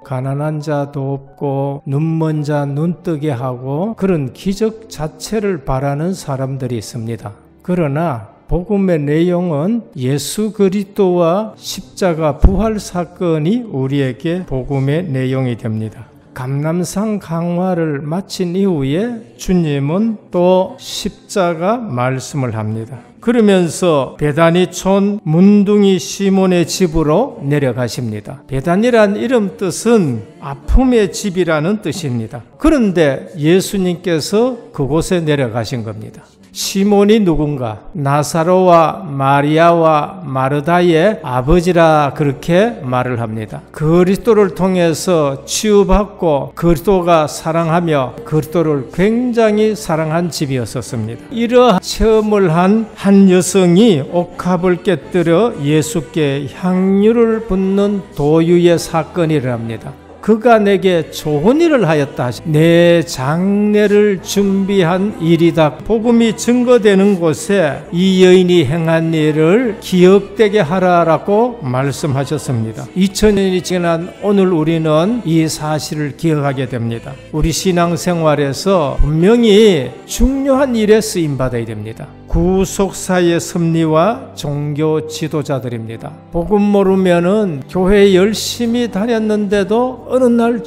가난한 자도 없고 눈먼 자 눈뜨게 하고 그런 기적 자체를 바라는 사람들이 있습니다. 그러나 복음의 내용은 예수 그리스도와 십자가 부활 사건이 우리에게 복음의 내용이 됩니다. 감람산 강화를 마친 이후에 주님은 또 십자가 말씀을 합니다. 그러면서 베다니촌 문둥이 시몬의 집으로 내려가십니다. 베다니란 이름 뜻은 아픔의 집이라는 뜻입니다. 그런데 예수님께서 그곳에 내려가신 겁니다. 시몬이 누군가? 나사로와 마리아와 마르다의 아버지라 그렇게 말을 합니다. 그리스도를 통해서 치유받고 그리스도가 사랑하며 그리스도를 굉장히 사랑한 집이었었습니다. 이러한 체험을 한 여성이 옥합을 깨뜨려 예수께 향유를 붓는 도유의 사건이 일어납니다. 그가 내게 좋은 일을 하였다. 내 장례를 준비한 일이다. 복음이 증거되는 곳에 이 여인이 행한 일을 기억되게 하라라고 말씀하셨습니다. 2000년이 지난 오늘 우리는 이 사실을 기억하게 됩니다. 우리 신앙생활에서 분명히 중요한 일에 쓰임받아야 됩니다. 구속사의 섭리와 종교 지도자들입니다. 복음 모르면은 교회 열심히 다녔는데도 어느 날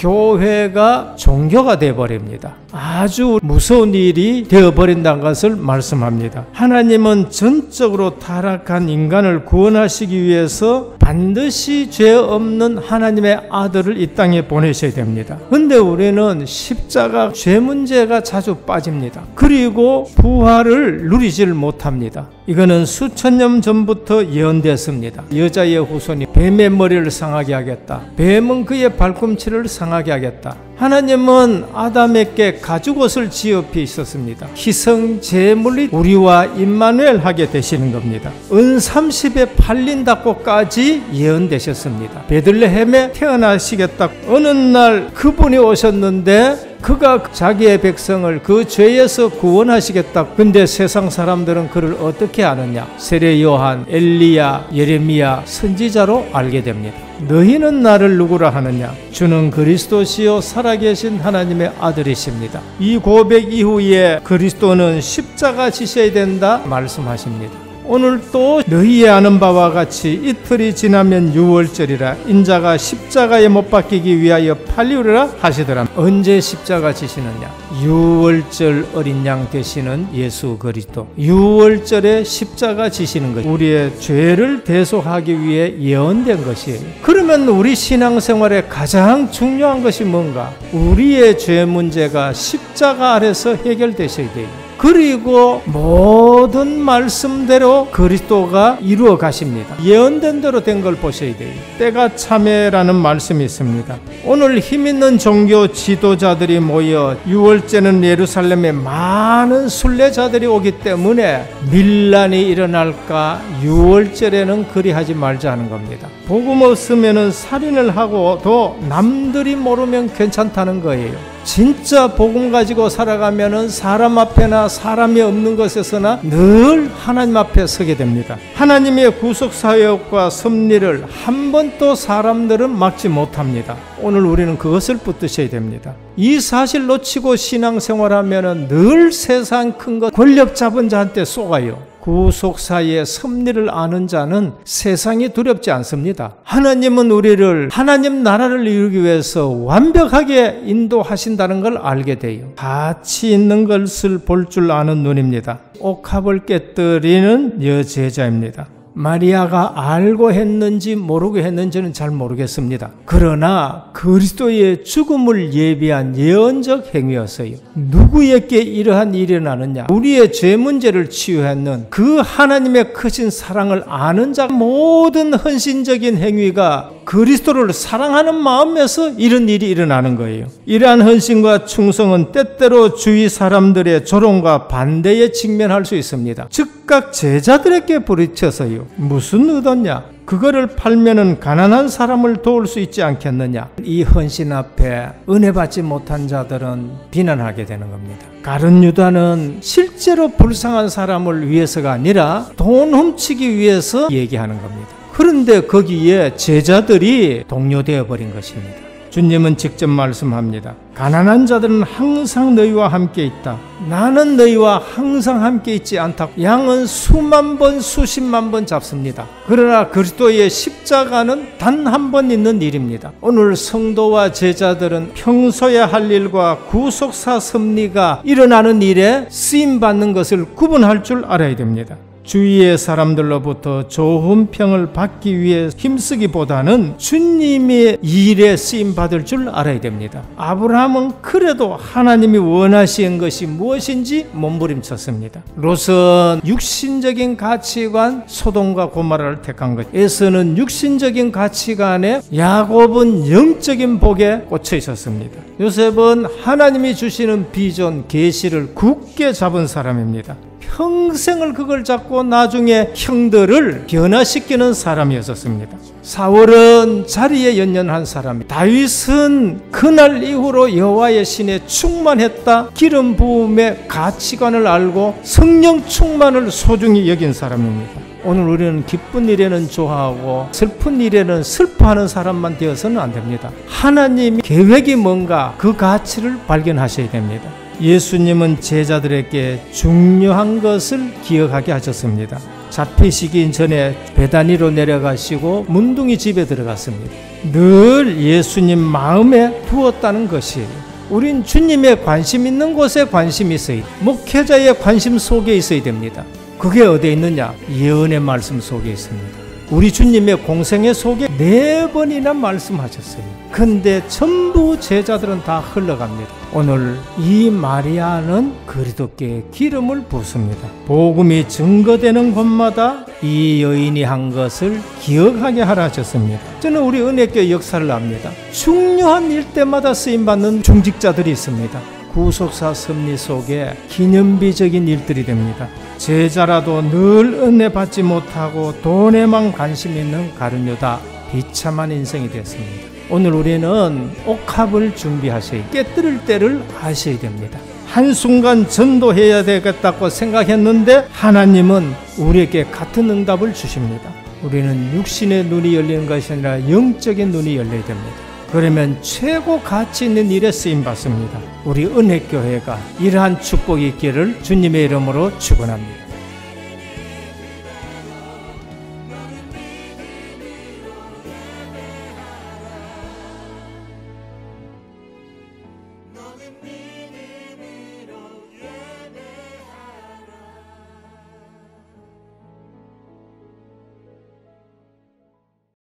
교회가 종교가 되어버립니다. 아주 무서운 일이 되어버린다는 것을 말씀합니다. 하나님은 전적으로 타락한 인간을 구원하시기 위해서 반드시 죄 없는 하나님의 아들을 이 땅에 보내셔야 됩니다. 근데 우리는 십자가 죄 문제가 자주 빠집니다. 그리고 부활을 누리지를 못합니다. 이거는 수천 년 전부터 예언됐습니다. 여자의 후손이 뱀의 머리를 상하게 하겠다. 뱀은 그의 발꿈치를 상하게 하겠다. 하나님은 아담에게 가죽옷을 지업해 있었습니다. 희생 제물이 우리와 임마누엘 하게 되시는 겁니다. 은 30에 팔린다고까지 예언되셨습니다. 베들레헴에 태어나시겠다. 어느 날 그분이 오셨는데 그가 자기의 백성을 그 죄에서 구원하시겠다. 근데 세상 사람들은 그를 어떻게 아느냐? 세례 요한, 엘리야, 예레미야 선지자로 알게 됩니다. 너희는 나를 누구라 하느냐? 주는 그리스도시요 살아계신 하나님의 아들이십니다. 이 고백 이후에 그리스도는 십자가 지셔야 된다 말씀하십니다. 오늘 또 너희의 아는 바와 같이 이틀이 지나면 유월절이라 인자가 십자가에 못 박히기 위하여 팔리우리라 하시더라. 언제 십자가 지시느냐? 유월절 어린 양 되시는 예수 그리스도. 유월절에 십자가 지시는 것. 우리의 죄를 대속하기 위해 예언된 것이에요. 그러면 우리 신앙생활에 가장 중요한 것이 뭔가? 우리의 죄 문제가 십자가 아래서 해결되셔야 돼요. 그리고 모든 말씀대로 그리스도가 이루어 가십니다. 예언된 대로 된 걸 보셔야 돼요. 때가 참에라는 말씀이 있습니다. 오늘 힘있는 종교 지도자들이 모여 유월제는 예루살렘에 많은 순례자들이 오기 때문에 밀란이 일어날까 유월절에는 그리하지 말자는 겁니다. 복음 없으면 살인을 하고도 남들이 모르면 괜찮다는 거예요. 진짜 복음 가지고 살아가면은 사람 앞에나 사람이 없는 곳에서나 늘 하나님 앞에 서게 됩니다. 하나님의 구속 사역과 섭리를 한 번도 사람들은 막지 못합니다. 오늘 우리는 그것을 붙드셔야 됩니다. 이 사실 놓치고 신앙생활하면은 늘 세상 큰 것 권력 잡은 자한테 쏘가요. 구속사의 섭리를 아는 자는 세상이 두렵지 않습니다. 하나님은 우리를 하나님 나라를 이루기 위해서 완벽하게 인도하신다는 걸 알게 돼요. 가치 있는 것을 볼 줄 아는 눈입니다. 옥합을 깨뜨리는 여제자입니다. 마리아가 알고 했는지 모르고 했는지는 잘 모르겠습니다. 그러나 그리스도의 죽음을 예비한 예언적 행위였어요. 누구에게 이러한 일이 일어나느냐? 우리의 죄 문제를 치유하는 그 하나님의 크신 사랑을 아는 자, 모든 헌신적인 행위가 그리스도를 사랑하는 마음에서 이런 일이 일어나는 거예요. 이러한 헌신과 충성은 때때로 주위 사람들의 조롱과 반대에 직면할 수 있습니다. 즉각 제자들에게 부딪혀서요. 주십시오. 무슨 의도냐? 그거를 팔면은 가난한 사람을 도울 수 있지 않겠느냐? 이 헌신 앞에 은혜 받지 못한 자들은 비난하게 되는 겁니다. 가룟 유다는 실제로 불쌍한 사람을 위해서가 아니라 돈 훔치기 위해서 얘기하는 겁니다. 그런데 거기에 제자들이 동요되어 버린 것입니다. 주님은 직접 말씀합니다. 가난한 자들은 항상 너희와 함께 있다. 나는 너희와 항상 함께 있지 않다. 양은 수만 번 수십만 번 잡습니다. 그러나 그리스도의 십자가는 단 한 번 있는 일입니다. 오늘 성도와 제자들은 평소에 할 일과 구속사 섭리가 일어나는 일에 쓰임받는 것을 구분할 줄 알아야 됩니다. 주위의 사람들로부터 좋은 평을 받기 위해 힘쓰기보다는 주님의 일에 쓰임받을 줄 알아야 됩니다. 아브라함은 그래도 하나님이 원하시는 것이 무엇인지 몸부림쳤습니다. 롯은 육신적인 가치관, 소돔과 고모라를 택한 것. 에서는 육신적인 가치관에, 야곱은 영적인 복에 꽂혀 있었습니다. 요셉은 하나님이 주시는 비전, 계시를 굳게 잡은 사람입니다. 평생을 그걸 잡고 나중에 형들을 변화시키는 사람이었습니다. 사울은 자리에 연연한 사람이, 다윗은 그날 이후로 여호와의 신에 충만했다, 기름 부음의 가치관을 알고 성령 충만을 소중히 여긴 사람입니다. 오늘 우리는 기쁜 일에는 좋아하고 슬픈 일에는 슬퍼하는 사람만 되어서는 안 됩니다. 하나님의 계획이 뭔가 그 가치를 발견하셔야 됩니다. 예수님은 제자들에게 중요한 것을 기억하게 하셨습니다. 잡히시기 전에 베다니로 내려가시고 문둥이 집에 들어갔습니다. 늘 예수님 마음에 두었다는 것이에요. 우린 주님의 관심 있는 곳에 관심이 있어야 돼요. 목회자의 관심 속에 있어야 됩니다. 그게 어디에 있느냐? 예언의 말씀 속에 있습니다. 우리 주님의 공생애 속에 4번이나 말씀하셨어요. 근데 전부 제자들은 다 흘러갑니다. 오늘 이 마리아는 그리스도께 기름을 붓습니다. 복음이 증거되는 곳마다 이 여인이 한 것을 기억하게 하라 하셨습니다. 저는 우리 은혜교회 역사를 압니다. 중요한 일 때마다 쓰임받는 중직자들이 있습니다. 구속사 섭리 속에 기념비적인 일들이 됩니다. 제자라도 늘 은혜 받지 못하고 돈에만 관심 있는 가룟 유다, 비참한 인생이 되었습니다. 오늘 우리는 옥합을 준비하셔야, 깨뜨릴 때를 아셔야 됩니다. 한순간 전도해야 되겠다고 생각했는데 하나님은 우리에게 같은 응답을 주십니다. 우리는 육신의 눈이 열리는 것이 아니라 영적인 눈이 열려야 됩니다. 그러면 최고 가치 있는 일에 쓰임받습니다. 우리 은혜교회가 이러한 축복이 있기를 주님의 이름으로 축원합니다.